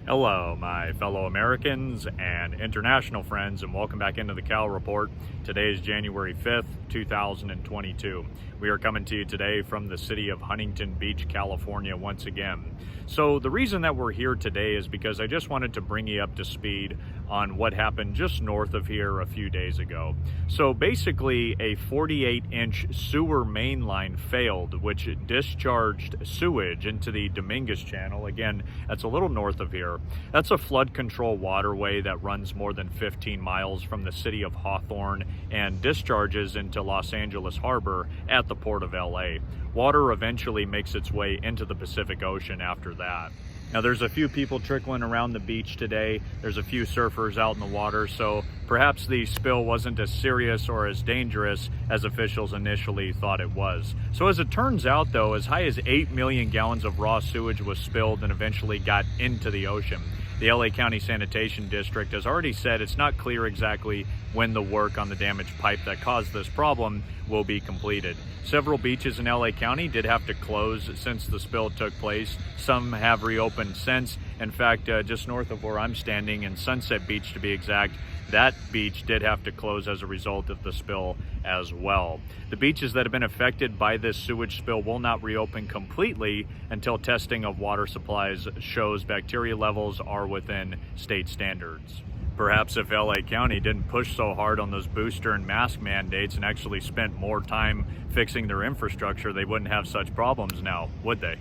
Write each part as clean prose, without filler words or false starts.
Hello, my fellow Americans and international friends, and welcome back into the Cal Report. Today is January 5th, 2022. We are coming to you today from the city of Huntington Beach, California, once again. So the reason that we're here today is because I just wanted to bring you up to speed on what happened just north of here a few days ago. So basically, a 48-inch sewer main line failed, which discharged sewage into the Dominguez Channel. Again, that's a little north of here. That's a flood control waterway that runs more than 15 miles from the city of Hawthorne and discharges into Los Angeles Harbor at the Port of LA. Water eventually makes its way into the Pacific Ocean after that. Now, there's a few people trickling around the beach today. There's a few surfers out in the water, so perhaps the spill wasn't as serious or as dangerous as officials initially thought it was. So as it turns out, though, as high as 8 million gallons of raw sewage was spilled and eventually got into the ocean. The LA County Sanitation District has already said it's not clear exactly when the work on the damaged pipe that caused this problem will be completed. Several beaches in LA County did have to close since the spill took place. Some have reopened since. In fact, just north of where I'm standing, in Sunset Beach to be exact, that beach did have to close as a result of the spill as well. The beaches that have been affected by this sewage spill will not reopen completely until testing of water supplies shows bacteria levels are within state standards. Perhaps if LA County didn't push so hard on those booster and mask mandates and actually spent more time fixing their infrastructure, they wouldn't have such problems now, would they?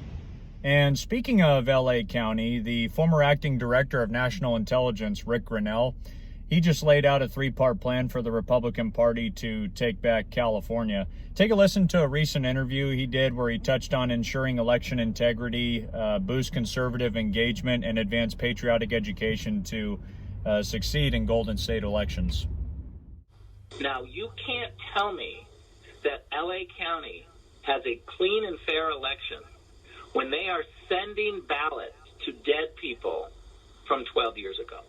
And speaking of LA County, the former acting director of national intelligence, Rick Grenell, he just laid out a three-part plan for the Republican Party to take back California. Take a listen to a recent interview he did where he touched on ensuring election integrity, boost conservative engagement, and advance patriotic education to succeed in Golden State elections. Now, you can't tell me that LA County has a clean and fair election when they are sending ballots to dead people from 12 years ago.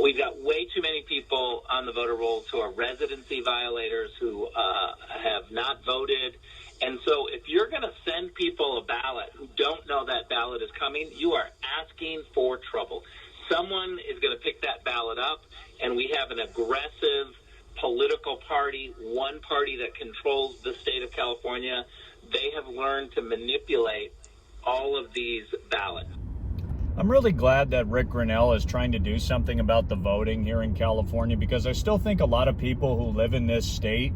We've got way too many people on the voter rolls who are residency violators, who have not voted. And so if you're going to send people a ballot who don't know that ballot is coming, you are asking for trouble. Someone is going to pick that ballot up, and we have an aggressive political party, one party that controls the state of California. They have learned to manipulate all of these ballots. I'm really glad that Rick Grenell is trying to do something about the voting here in California, because I still think a lot of people who live in this state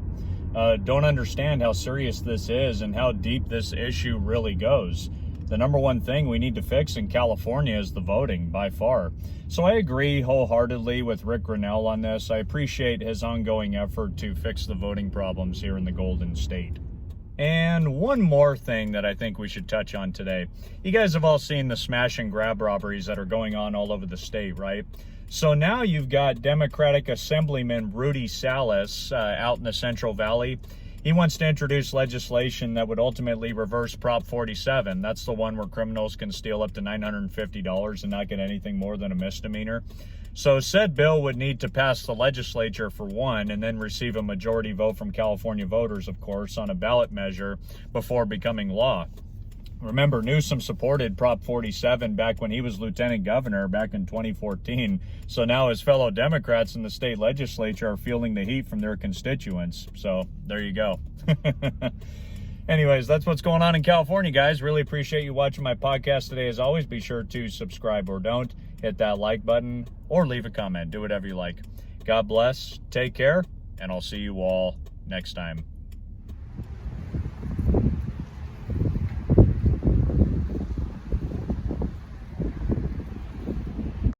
don't understand how serious this is and how deep this issue really goes. The number one thing we need to fix in California is the voting, by far. So I agree wholeheartedly with Rick Grenell on this. I appreciate his ongoing effort to fix the voting problems here in the Golden State. And one more thing that I think we should touch on today. You guys have all seen the smash and grab robberies that are going on all over the state, right? So now you've got Democratic Assemblyman Rudy Salas out in the Central Valley. He wants to introduce legislation that would ultimately reverse Prop 47. That's the one where criminals can steal up to $950 and not get anything more than a misdemeanor. So said bill would need to pass the legislature for one, and then receive a majority vote from California voters, of course, on a ballot measure before becoming law. Remember, Newsom supported Prop 47 back when he was lieutenant governor back in 2014. So now his fellow Democrats in the state legislature are feeling the heat from their constituents. So there you go. Anyways, that's what's going on in California, guys. Really appreciate you watching my podcast today. As always, be sure to subscribe or don't. Hit that like button or leave a comment. Do whatever you like. God bless. Take care. And I'll see you all next time.